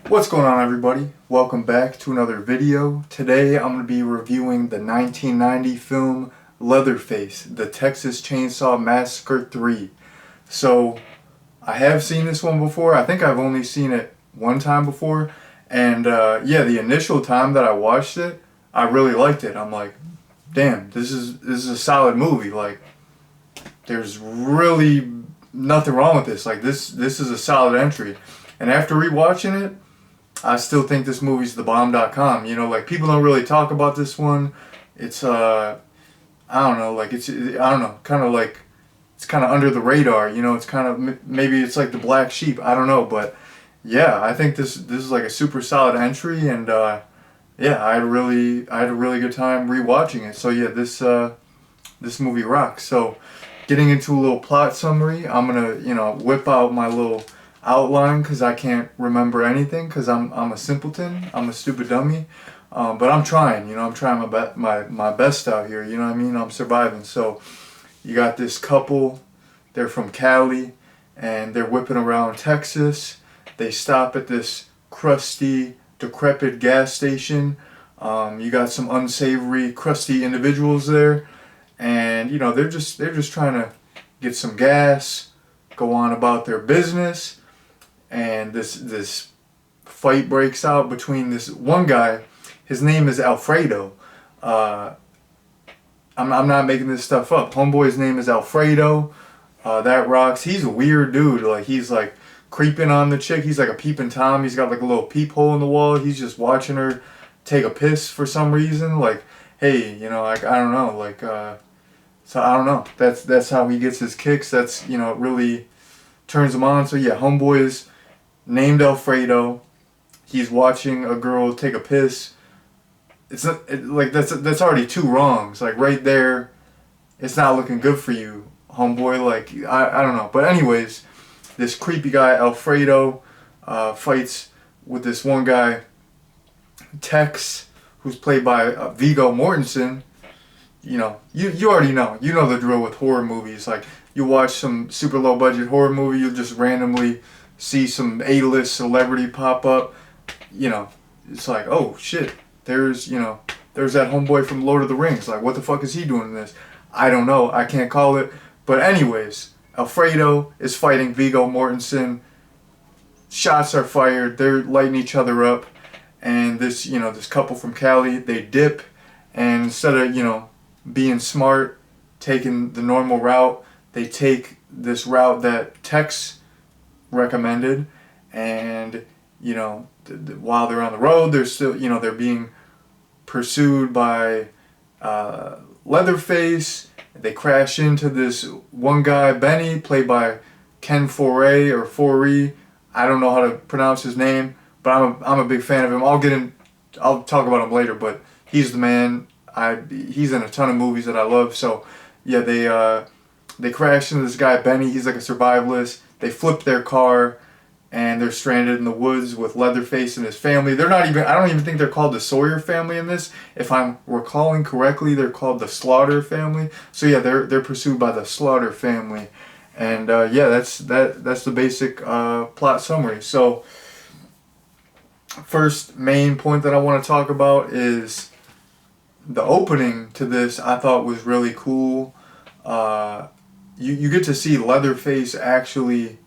What's going on, everybody? Welcome back to another video. Today I'm going to be reviewing the 1990 film Leatherface, the Texas Chainsaw Massacre III. So I have seen this one before. I think I've only seen it one time before, and yeah, the initial time that I watched it, I really liked it. I'm like, damn, this is a solid movie. Like, there's really nothing wrong with this. Like, this is a solid entry. And after rewatching it, I still think this movie's the bomb.com. You know, like, people don't really talk about this one. It's I don't know, like, I don't know, kind of like, it's kind of under the radar. You know, it's kind of, maybe it's like the black sheep. I don't know, but yeah, I think this is like a super solid entry, and yeah, I had a really good time rewatching it. So yeah, this movie rocks. So, getting into a little plot summary, I'm gonna, whip out my little outline because I can't remember anything because I'm a simpleton. I'm a stupid dummy. But I'm trying, I'm trying my best out here, you know what I mean? I'm surviving. So you got this couple, they're from Cali, and they're whipping around Texas. They stop at this crusty, decrepit gas station. You got some unsavory, crusty individuals there, and they're just trying to get some gas, go on about their business, and this fight breaks out between this one guy. His name is Alfredo. I'm not making this stuff up. Homeboy's name is Alfredo. That rocks. He's a weird dude. Like, he's like creeping on the chick. He's like a peeping Tom. He's got like a little peephole in the wall. He's just watching her take a piss for some reason. Like, hey, like, I don't know. Like, so I don't know. That's how he gets his kicks. That's, it really turns him on. So yeah, homeboy is named Alfredo. He's watching a girl take a piss. It's not like that's already two wrongs. Like, right there, it's not looking good for you, homeboy. Like, I don't know. But anyways, this creepy guy Alfredo fights with this one guy, Tex, who's played by Viggo Mortensen. You already know. You know the drill with horror movies. Like, you watch some super low budget horror movie, you'll just randomly see some A-list celebrity pop up. It's like, oh shit, there's that homeboy from Lord of the Rings. Like, what the fuck is he doing in this? I don't know. I can't call it. But anyways, Alfredo is fighting Viggo Mortensen. Shots are fired. They're lighting each other up. And this couple from Cali, they dip. And instead of, being smart, taking the normal route, they take this route that Tex recommended. And, while they're on the road, they're still, they're being pursued by Leatherface. They crash into this one guy, Benny, played by Ken Foree or Foree. I don't know how to pronounce his name, but I'm a big fan of him. I'll talk about him later, but he's the man. He's in a ton of movies that I love. So yeah, they crash into this guy, Benny. He's like a survivalist. They flip their car, and they're stranded in the woods with Leatherface and his family. I don't even think they're called the Sawyer family in this. If I'm recalling correctly, they're called the Slaughter family. So yeah, they're pursued by the Slaughter family. And yeah, that's the basic plot summary. So, first main point that I want to talk about is the opening to this. I thought was really cool. You get to see Leatherface actually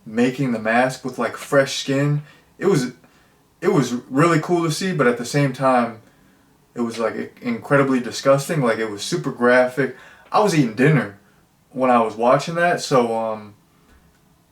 making the mask with like fresh skin. It was really cool to see, but at the same time, it was like incredibly disgusting. Like, it was super graphic. I was eating dinner when I was watching that, so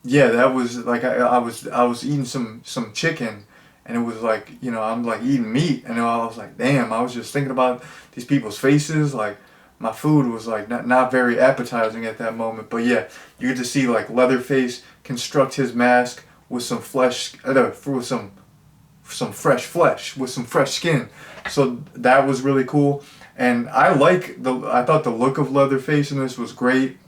yeah, that was like, I was eating some chicken, and it was like, I'm like eating meat, and I was like, damn, I was just thinking about these people's faces. Like, my food was like not very appetizing at that moment. But yeah, you get to see like Leatherface construct his mask with some flesh, with some fresh flesh, with some fresh skin. So that was really cool. And I thought the look of Leatherface in this was great.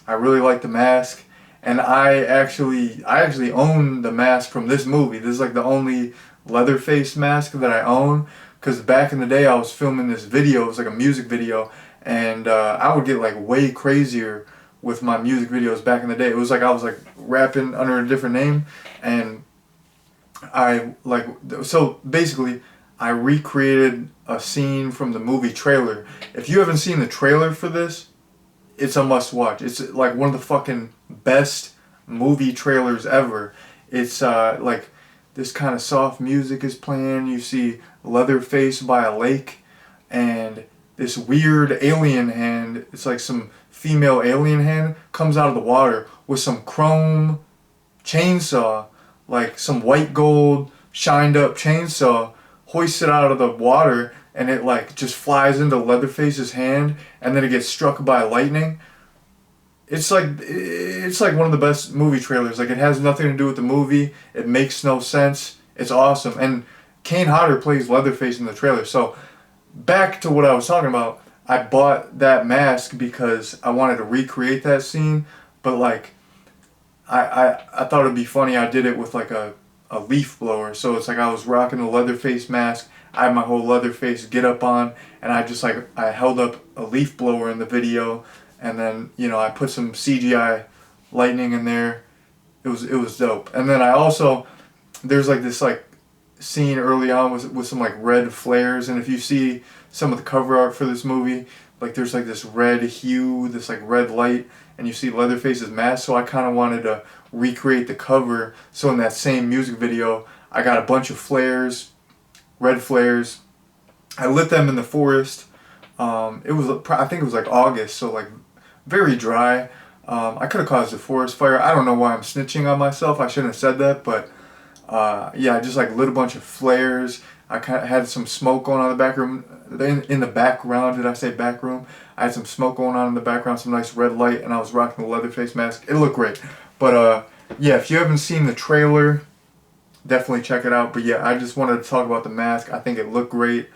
I really liked the mask. And I actually own the mask from this movie. This is like the only Leatherface mask that I own. Because back in the day, I was filming this video. It was like a music video. And I would get like way crazier with my music videos back in the day. It was like I was like rapping under a different name. And so basically I recreated a scene from the movie trailer. If you haven't seen the trailer for this, it's a must watch. It's like one of the fucking best movie trailers ever. It's like this kind of soft music is playing. You see Leatherface by a lake, and this weird alien hand, it's like some female alien hand, comes out of the water with some chrome chainsaw, like some white gold shined up chainsaw, hoists it out of the water, and it like just flies into Leatherface's hand, and then it gets struck by lightning. It's like one of the best movie trailers. Like, it has nothing to do with the movie. It makes no sense. It's awesome. And Kane Hodder plays Leatherface in the trailer. So back to what I was talking about. I bought that mask because I wanted to recreate that scene, but like I thought it'd be funny. I did it with like a leaf blower. So it's like I was rocking the Leatherface mask. I had my whole Leatherface get up on, and I held up a leaf blower in the video, and then I put some CGI lightning in there. It was dope. And then I also, there's like this like scene early on with some like red flares, and if you see some of the cover art for this movie, like there's like this red hue, this like red light, and you see Leatherface's mask. So I kind of wanted to recreate the cover. So in that same music video, I got a bunch of flares, red flares. I lit them in the forest. I think it was like August, so like very dry. I could have caused a forest fire. I don't know why I'm snitching on myself. I shouldn't have said that, but yeah, I just like lit a bunch of flares. I kind of had some smoke going on in the back room. In the background, did I say back room? I had some smoke going on in the background, some nice red light, and I was rocking the Leatherface mask. It looked great. But yeah, if you haven't seen the trailer, definitely check it out. But yeah, I just wanted to talk about the mask. I think it looked great.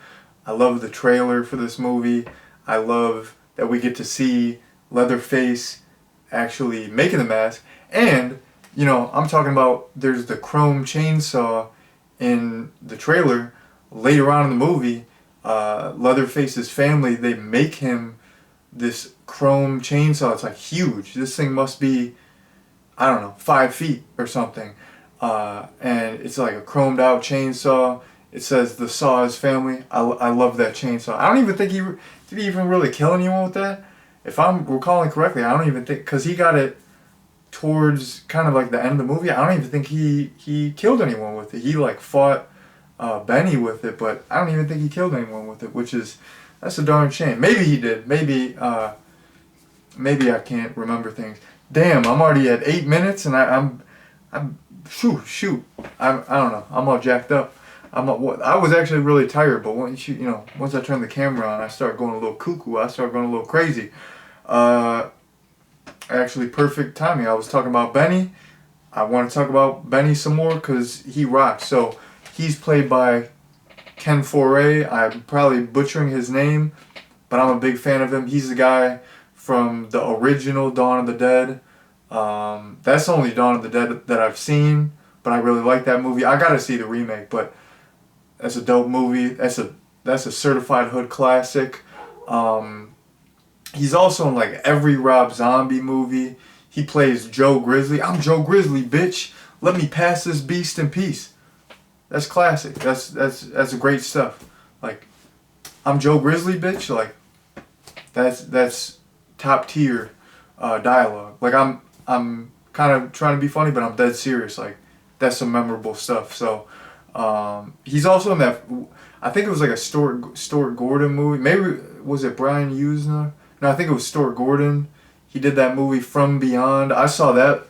I love the trailer for this movie. I love that we get to see Leatherface actually making the mask. And, I'm talking about there's the chrome chainsaw in the trailer. Later on in the movie, Leatherface's family, they make him this chrome chainsaw. It's like huge. This thing must be, I don't know, 5 feet or something. And it's like a chromed out chainsaw. It says the Saw is family. I love that chainsaw. I don't even think did he even really kill anyone with that? If I'm recalling correctly, I don't even think, because he got it towards kind of like the end of the movie. I don't even think he killed anyone with it. He like fought Benny with it, but I don't even think he killed anyone with it, that's a darn shame. Maybe he did. Maybe I can't remember things. Damn, I'm already at 8 minutes, and I'm shoot. I don't know. I'm all jacked up. I was actually really tired, but once once I turned the camera on, I started going a little cuckoo. I started going a little crazy. Actually, perfect timing. I was talking about Benny. I want to talk about Benny some more because he rocks. So he's played by Ken Foray. I'm probably butchering his name, but I'm a big fan of him. He's the guy from the original Dawn of the Dead. That's the only Dawn of the Dead that I've seen, but I really like that movie. I gotta see the remake, but that's a dope movie. That's a certified hood classic. He's also in like every Rob Zombie movie. He plays Joe Grizzly. I'm Joe Grizzly, bitch. Let me pass this beast in peace. That's classic. That's great stuff. Like, I'm Joe Grizzly, bitch. Like, that's top tier dialogue. Like, I'm kind of trying to be funny, but I'm dead serious. Like, that's some memorable stuff. So he's also in that. I think it was like a Stuart Gordon movie. Maybe was it Brian Usna? No, I think it was Stuart Gordon. He did that movie From Beyond. I saw that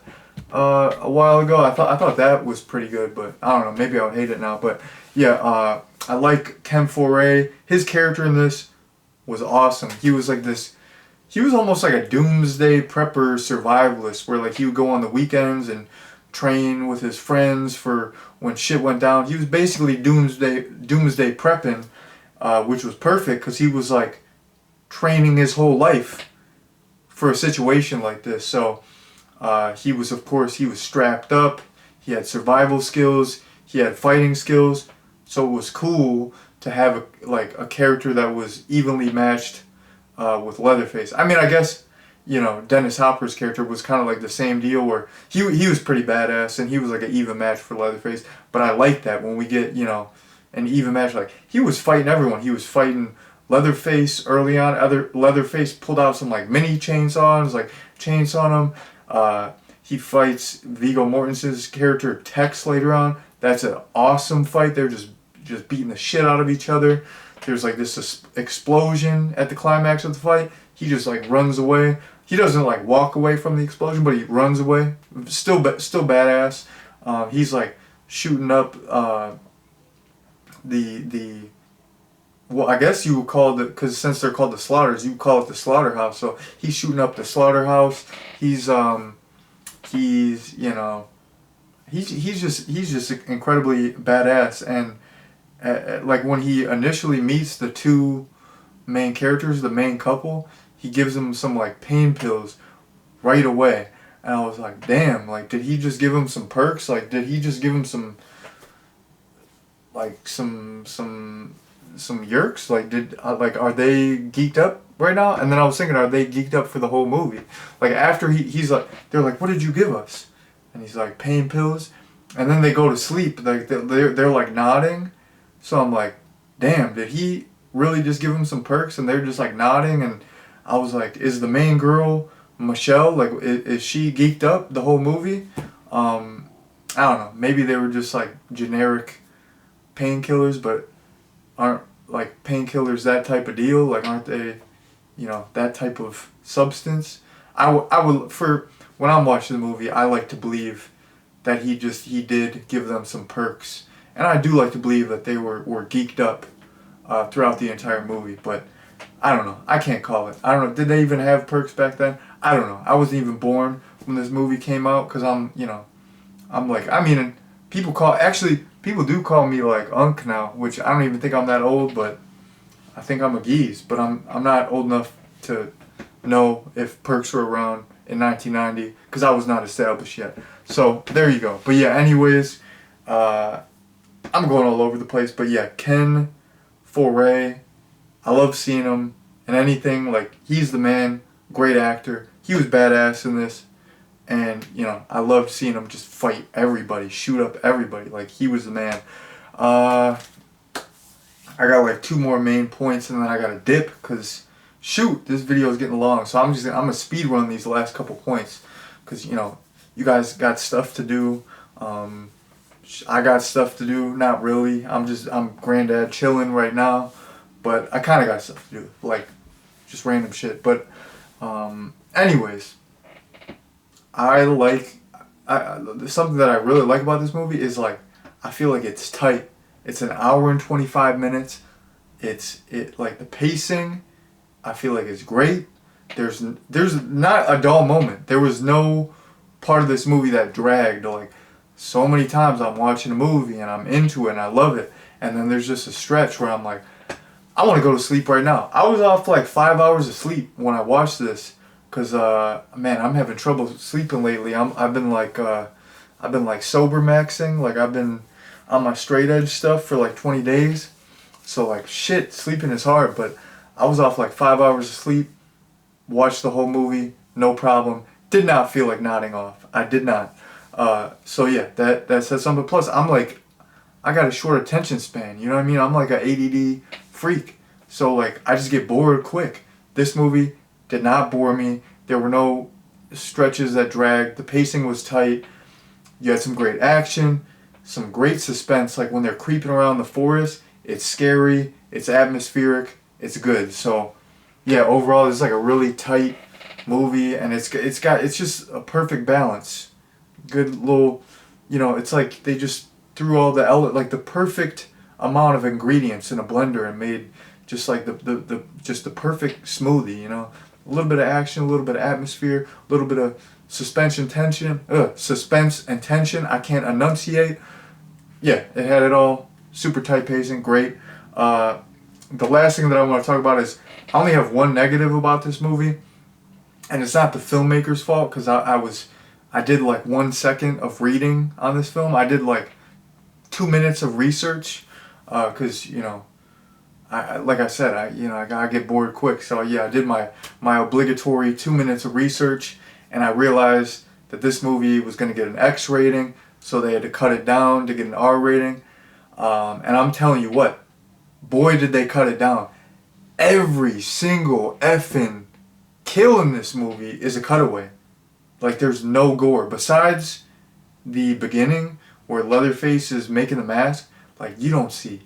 a while ago. I thought that was pretty good, but I don't know. Maybe I'll hate it now. But yeah, I like Ken Foray. His character in this was awesome. He was like this. He was almost like a doomsday prepper survivalist, where like he would go on the weekends and train with his friends for when shit went down. He was basically doomsday prepping, which was perfect because he was like training his whole life for a situation like this. So he was strapped up. He had survival skills. He had fighting skills. So it was cool to have a character that was evenly matched with Leatherface. I mean, I guess you know, Dennis Hopper's character was kind of like the same deal where he was pretty badass and he was like an even match for Leatherface. But I like that when we get, you know, an even match. Like, he was fighting everyone. He was fighting Leatherface early on. Leatherface pulled out some like mini chainsaws, like chainsawing him. He fights Viggo Mortensen's character Tex later on. That's an awesome fight. They're just beating the shit out of each other. There's like this explosion at the climax of the fight. He just like runs away. He doesn't like walk away from the explosion, but he runs away. Still badass. He's like shooting up the well, I guess you would call it, because since they're called the Slaughters, you would call it the slaughterhouse. So he's shooting up the slaughterhouse. He's you know, he's just incredibly badass. And like when he initially meets the two main characters, the main couple, he gives them some like pain pills right away. And I was like, damn, like, did he just give him some perks? Like, did he just give him some like some yerks? Like, did like, are they geeked up right now? And then I was thinking, are they geeked up for the whole movie? Like, after he's like, they're like, what did you give us? And he's like, pain pills. And then they go to sleep. Like, they're like nodding. So I'm like, damn, did he really just give him some perks? And they're just like nodding. And I was like, is the main girl Michelle, like, is she geeked up the whole movie? I don't know. Maybe they were just like generic painkillers, but aren't like painkillers that type of deal? Like, aren't they, you know, that type of substance? I would, for when I'm watching the movie, I like to believe that he did give them some perks, and I do like to believe that they were geeked up throughout the entire movie. But I don't know. I can't call it. I don't know. Did they even have perks back then? I don't know. I wasn't even born when this movie came out, because I'm like, I mean, people do call me like Unc now, which I don't even think I'm that old, but I think I'm a geese. But I'm not old enough to know if perks were around in 1990, because I was not established yet. So there you go. But yeah, anyways, I'm going all over the place. But yeah, Ken Foree, I love seeing him in anything. Like, he's the man. Great actor. He was badass in this. And, you know, I loved seeing him just fight everybody, shoot up everybody. Like, he was the man. I got like 2 more main points, and then I got to dip, because, shoot, this video is getting long. So I'm going to speed run these last couple points, because, you know, you guys got stuff to do. I got stuff to do. Not really. I'm granddad chilling right now. But I kind of got stuff to do. Like, just random shit. But, anyways, something that I really like about this movie is, like, I feel like it's tight. It's an hour and 25 minutes. Like, the pacing, I feel like it's great. There's not a dull moment. There was no part of this movie that dragged. Like, so many times I'm watching a movie and I'm into it and I love it, and then there's just a stretch where I'm like, I want to go to sleep right now. I was off like 5 hours of sleep when I watched this, cause man, I'm having trouble sleeping lately. I've been like sober maxing. Like, I've been on my straight edge stuff for like 20 days. So, like, shit, sleeping is hard. But I was off like 5 hours of sleep. Watched the whole movie, no problem. Did not feel like nodding off. I did not. So yeah, that says something. Plus, I'm like, I got a short attention span. You know what I mean? I'm like an ADD freak. So, like, I just get bored quick. This movie did not bore me. There were no stretches that dragged. The pacing was tight. You had some great action, some great suspense. Like, when they're creeping around the forest, it's scary, it's atmospheric, it's good. So yeah, overall, it's like a really tight movie, and it's just a perfect balance. Good little, you know, it's like they just threw all like the perfect amount of ingredients in a blender and made just like the perfect smoothie, you know. A little bit of action, a little bit of atmosphere, a little bit of suspense and tension. I can't enunciate. Yeah, it had it all. Super tight pacing, great. The last thing that I want to talk about is, I only have one negative about this movie, and it's not the filmmaker's fault, because I did like 1 second of reading on this film. I did like 2 minutes of research, because, you know, like I said, I gotta get bored quick. So yeah, I did my obligatory 2 minutes of research, and I realized that this movie was gonna get an X rating, so they had to cut it down to get an R rating. And I'm telling you what, boy did they cut it down. Every single effing kill in this movie is a cutaway. Like, there's no gore besides the beginning where Leatherface is making the mask. Like, you don't see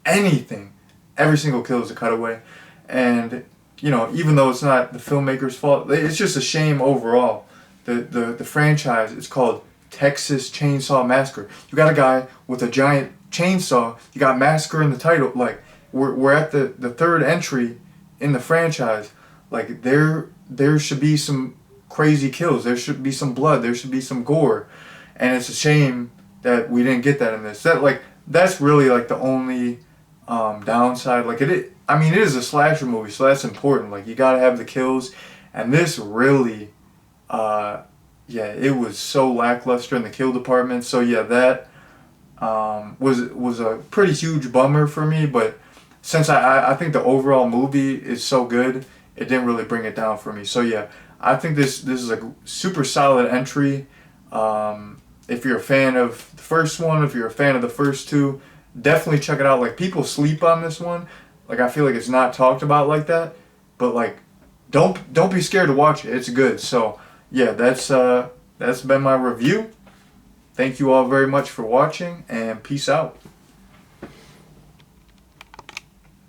anything. Every single kill is a cutaway. And, even though it's not the filmmaker's fault, it's just a shame overall. The franchise is called Texas Chainsaw Massacre. You got a guy with a giant chainsaw. You got massacre in the title. Like, we're at the third entry in the franchise. Like, there should be some crazy kills. There should be some blood. There should be some gore. And it's a shame that we didn't get that in this. That's really like the only downside. Like, it is a slasher movie, so that's important. Like, you gotta have the kills. And this really, it was so lackluster in the kill department. So yeah, that was a pretty huge bummer for me. But since I think the overall movie is so good, it didn't really bring it down for me. So yeah, I think this is a super solid entry. If you're a fan of the first one, if you're a fan of the first two, definitely check it out. Like, people sleep on this one. Like, I feel like it's not talked about like that. But like, don't be scared to watch it. It's good. So yeah, that's been my review. Thank you all very much for watching, and peace out.